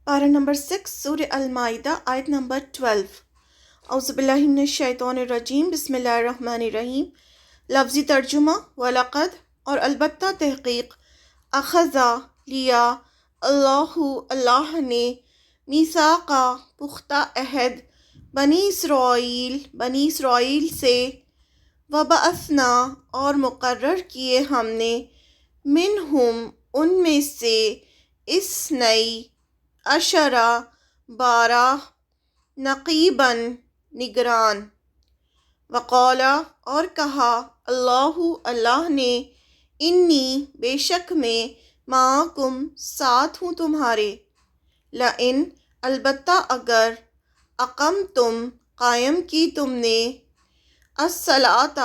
پارہ نمبر 6 سورہ المائدہ آیت نمبر 12۔ اعوذ باللہ من الشیطان الرجیم، بسم اللہ الرحمن الرحیم۔ لفظی ترجمہ: وَلَقَدْ اور البتہ تحقیق، اخذا لیا، اللہ نے، میثاقا پختہ عہد، بنی اسرائیل سے، وبعثنا اور مقرر کیے ہم نے، منہم ان میں سے، اثنی عشرہ 12، نقیباً نگران، وقالا اور کہا، اللہ نے، انی بے شک میں، معکم ساتھ ہوں تمہارے، لئن البتہ اگر، اقمتم قائم کی تم نے، الصلاۃ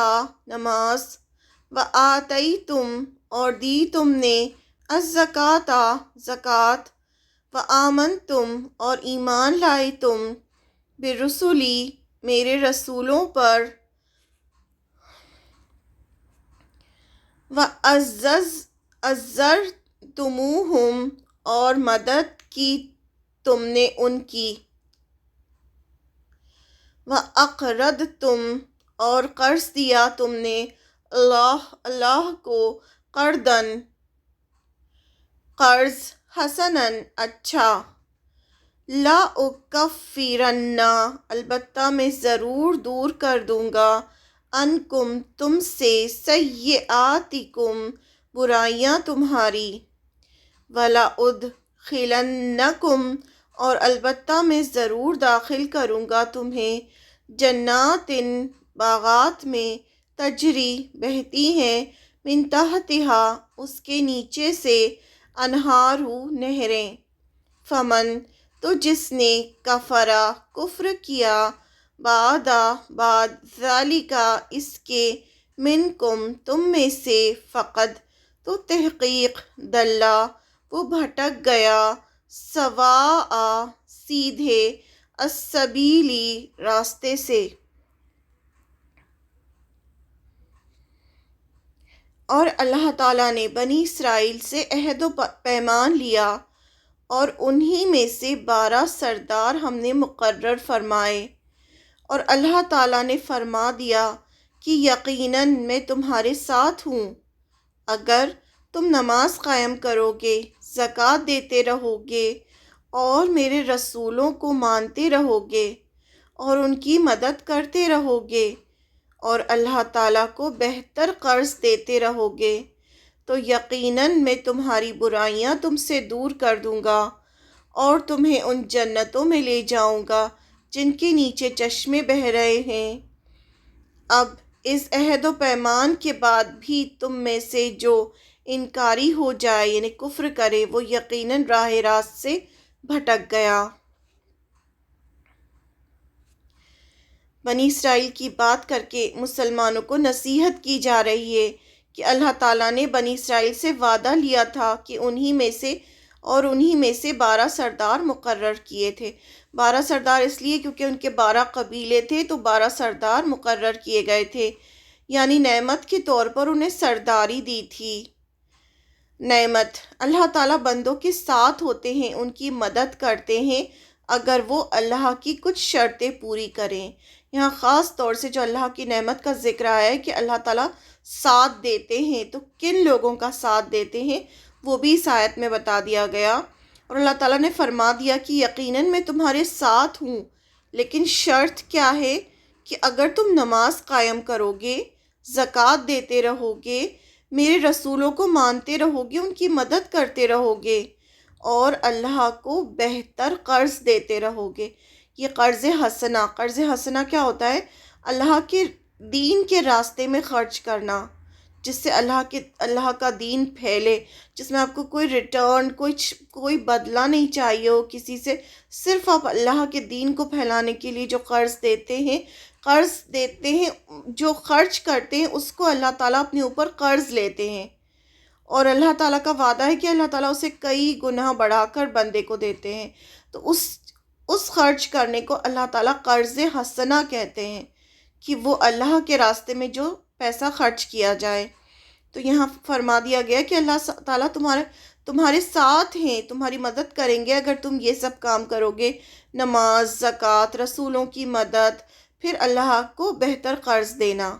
نماز، وآتیتم اور دی تم نے، الزکوٰۃ زکوٰۃ، وآمنتم اور ایمان لائے تم، برسلی میرے رسولوں پر، وعزرتموہم اور مدد کی تم نے ان کی، وَأَقْرَضْتُمْ اور قرض دیا تم نے، اللہ کو، قرضاً قرض، حسناً اچھا، لَأُكَفِّرَنَّ البتہ میں ضرور دور کر دوں گا، عنکم تم سے، سیئاتکم برائیاں تمہاری، وَلَأُدْخِلَنَّکم اور البتہ میں ضرور داخل کروں گا تمہیں، جنات باغات میں، تجری بہتی ہیں، من تحتہا اس کے نیچے سے، انہار نہریں، فمن تو جس نے، کفر کیا، بعد ذالک اس کے، منکم تم میں سے، فقد تو تحقیق، ضل وہ بھٹک گیا، سواء سیدھے، السبیل راستے سے۔ اور اللہ تعالیٰ نے بنی اسرائیل سے عہد و پیمان لیا، اور انہی میں سے 12 سردار ہم نے مقرر فرمائے، اور اللہ تعالیٰ نے فرما دیا کہ یقیناً میں تمہارے ساتھ ہوں، اگر تم نماز قائم کرو گے، زکوٰۃ دیتے رہو گے، اور میرے رسولوں کو مانتے رہو گے، اور ان کی مدد کرتے رہو گے، اور اللہ تعالیٰ کو بہتر قرض دیتے رہو گے، تو یقیناً میں تمہاری برائیاں تم سے دور کر دوں گا، اور تمہیں ان جنتوں میں لے جاؤں گا جن کے نیچے چشمے بہہ رہے ہیں۔ اب اس عہد و پیمان کے بعد بھی تم میں سے جو انکاری ہو جائے، یعنی کفر کرے، وہ یقیناً راہ راست سے بھٹک گیا۔ بنی اسرائیل کی بات کر کے مسلمانوں کو نصیحت کی جا رہی ہے کہ اللہ تعالیٰ نے بنی اسرائیل سے وعدہ لیا تھا کہ انہی میں سے 12 سردار مقرر کیے تھے۔ 12 سردار اس لیے کیونکہ ان کے 12 قبیلے تھے، تو 12 سردار مقرر کیے گئے تھے، یعنی نعمت کے طور پر انہیں سرداری دی تھی۔ نعمت، اللہ تعالیٰ بندوں کے ساتھ ہوتے ہیں، ان کی مدد کرتے ہیں اگر وہ اللہ کی کچھ شرطیں پوری کریں۔ یہاں خاص طور سے جو اللہ کی نعمت کا ذکر آیا ہے کہ اللہ تعالیٰ ساتھ دیتے ہیں، تو کن لوگوں کا ساتھ دیتے ہیں وہ بھی اس آیت میں بتا دیا گیا، اور اللہ تعالیٰ نے فرما دیا کہ یقیناً میں تمہارے ساتھ ہوں، لیکن شرط کیا ہے کہ اگر تم نماز قائم کرو گے، زکوٰۃ دیتے رہو گے، میرے رسولوں کو مانتے رہو گے، ان کی مدد کرتے رہو گے، اور اللہ کو بہتر قرض دیتے رہو گے۔ یہ قرض حسنہ کیا ہوتا ہے؟ اللہ کے دین کے راستے میں خرچ کرنا، جس سے اللہ کا دین پھیلے، جس میں آپ کو کوئی ریٹرن، کوئی بدلہ نہیں چاہیے ہو کسی سے، صرف آپ اللہ کے دین کو پھیلانے کے لیے جو قرض دیتے ہیں، جو خرچ کرتے ہیں، اس کو اللہ تعالیٰ اپنے اوپر قرض لیتے ہیں، اور اللہ تعالیٰ کا وعدہ ہے کہ اللہ تعالیٰ اسے کئی گناہ بڑھا کر بندے کو دیتے ہیں، تو اس خرچ کرنے کو اللہ تعالیٰ قرض حسنہ کہتے ہیں، کہ وہ اللہ کے راستے میں جو پیسہ خرچ کیا جائے۔ تو یہاں فرما دیا گیا کہ اللہ تعالیٰ تمہارے ساتھ ہیں، تمہاری مدد کریں گے اگر تم یہ سب کام کرو گے، نماز، زکوٰۃ، رسولوں کی مدد، پھر اللہ کو بہتر قرض دینا۔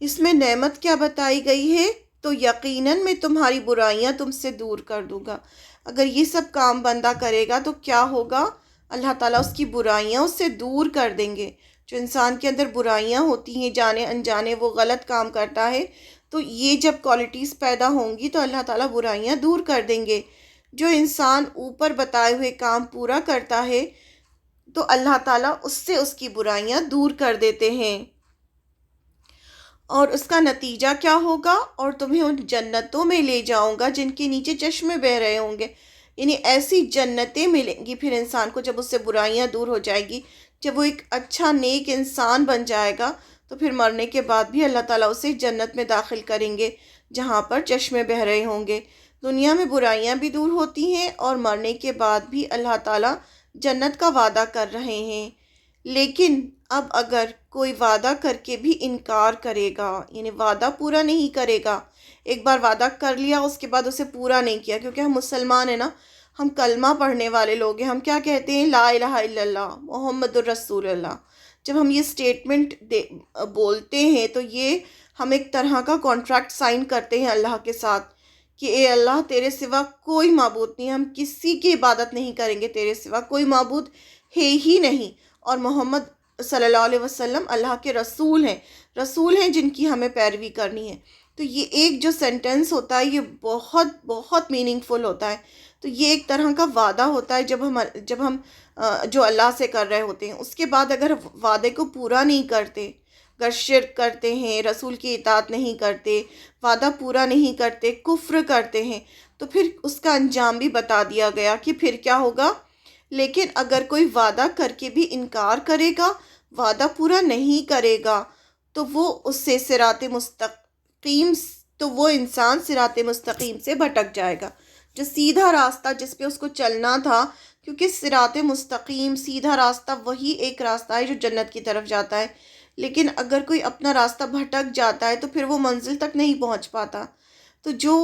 اس میں نعمت کیا بتائی گئی ہے؟ تو یقیناً میں تمہاری برائیاں تم سے دور کر دوں گا۔ اگر یہ سب کام بندہ کرے گا تو کیا ہوگا؟ اللہ تعالیٰ اس کی برائیاں اس سے دور کر دیں گے۔ جو انسان کے اندر برائیاں ہوتی ہیں، جانے انجانے وہ غلط کام کرتا ہے، تو یہ جب کوالٹیز پیدا ہوں گی تو اللہ تعالیٰ برائیاں دور کر دیں گے۔ جو انسان اوپر بتائے ہوئے کام پورا کرتا ہے تو اللہ تعالیٰ اس سے اس کی برائیاں دور کر دیتے ہیں۔ اور اس کا نتیجہ کیا ہوگا؟ اور تمہیں ان جنتوں میں لے جاؤں گا جن کے نیچے چشمے بہہ رہے ہوں گے۔ یعنی ایسی جنتیں ملیں گی پھر انسان کو جب اس سے برائیاں دور ہو جائے گی، جب وہ ایک اچھا نیک انسان بن جائے گا تو پھر مرنے کے بعد بھی اللہ تعالیٰ اسے جنت میں داخل کریں گے جہاں پر چشمے بہہ رہے ہوں گے۔ دنیا میں برائیاں بھی دور ہوتی ہیں اور مرنے کے بعد بھی اللہ تعالیٰ جنت کا وعدہ کر رہے ہیں۔ لیکن اب اگر کوئی وعدہ کر کے بھی انکار کرے گا، یعنی وعدہ پورا نہیں کرے گا، ایک بار وعدہ کر لیا اس کے بعد اسے پورا نہیں کیا، کیونکہ ہم مسلمان ہیں نا، ہم کلمہ پڑھنے والے لوگ ہیں، ہم کیا کہتے ہیں؟ لا الہ الا اللہ محمد الرسول اللہ۔ جب ہم یہ سٹیٹمنٹ بولتے ہیں تو یہ ہم ایک طرح کا کانٹریکٹ سائن کرتے ہیں اللہ کے ساتھ کہ اے اللہ تیرے سوا کوئی معبود نہیں، ہم کسی کی عبادت نہیں کریں گے، تیرے سوا کوئی معبود ہے ہی نہیں، اور محمد صلی اللہ علیہ وسلم اللہ کے رسول ہیں جن کی ہمیں پیروی کرنی ہے۔ تو یہ ایک جو سینٹنس ہوتا ہے یہ بہت بہت میننگ فل ہوتا ہے۔ تو یہ ایک طرح کا وعدہ ہوتا ہے جب ہم جو اللہ سے کر رہے ہوتے ہیں۔ اس کے بعد اگر وعدے کو پورا نہیں کرتے، اگر شرک کرتے ہیں، رسول کی اطاعت نہیں کرتے، وعدہ پورا نہیں کرتے، کفر کرتے ہیں، تو پھر اس کا انجام بھی بتا دیا گیا کہ پھر کیا ہوگا۔ لیکن اگر کوئی وعدہ کر کے بھی انکار کرے گا، وعدہ پورا نہیں کرے گا، تو وہ اس سے وہ انسان صراط مستقیم سے بھٹک جائے گا، جو سیدھا راستہ جس پہ اس کو چلنا تھا، کیونکہ صراط مستقیم سیدھا راستہ وہی ایک راستہ ہے جو جنت کی طرف جاتا ہے۔ لیکن اگر کوئی اپنا راستہ بھٹک جاتا ہے تو پھر وہ منزل تک نہیں پہنچ پاتا۔ تو جو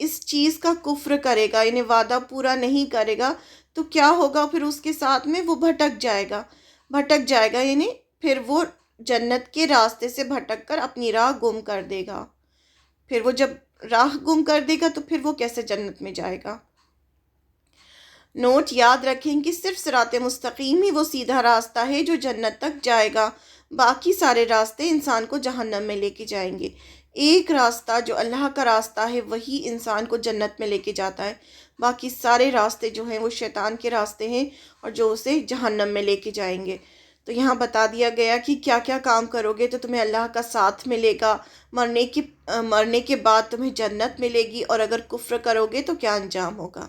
اس چیز کا کفر کرے گا، یعنی وعدہ پورا نہیں کرے گا، تو کیا ہوگا پھر اس کے ساتھ میں؟ وہ بھٹک جائے گا، یعنی پھر وہ جنت کے راستے سے بھٹک کر اپنی راہ گم کر دے گا۔ پھر وہ جب راہ گم کر دے گا تو پھر وہ کیسے جنت میں جائے گا؟ نوٹ یاد رکھیں کہ صرف صراط مستقیم ہی وہ سیدھا راستہ ہے جو جنت تک جائے گا، باقی سارے راستے انسان کو جہنم میں لے کے جائیں گے۔ ایک راستہ جو اللہ کا راستہ ہے وہی انسان کو جنت میں لے کے جاتا ہے، باقی سارے راستے جو ہیں وہ شیطان کے راستے ہیں اور جو اسے جہنم میں لے کے جائیں گے۔ تو یہاں بتا دیا گیا کہ کیا کیا کام کرو گے تو تمہیں اللہ کا ساتھ ملے گا، مرنے کے بعد تمہیں جنت ملے گی، اور اگر کفر کرو گے تو کیا انجام ہوگا۔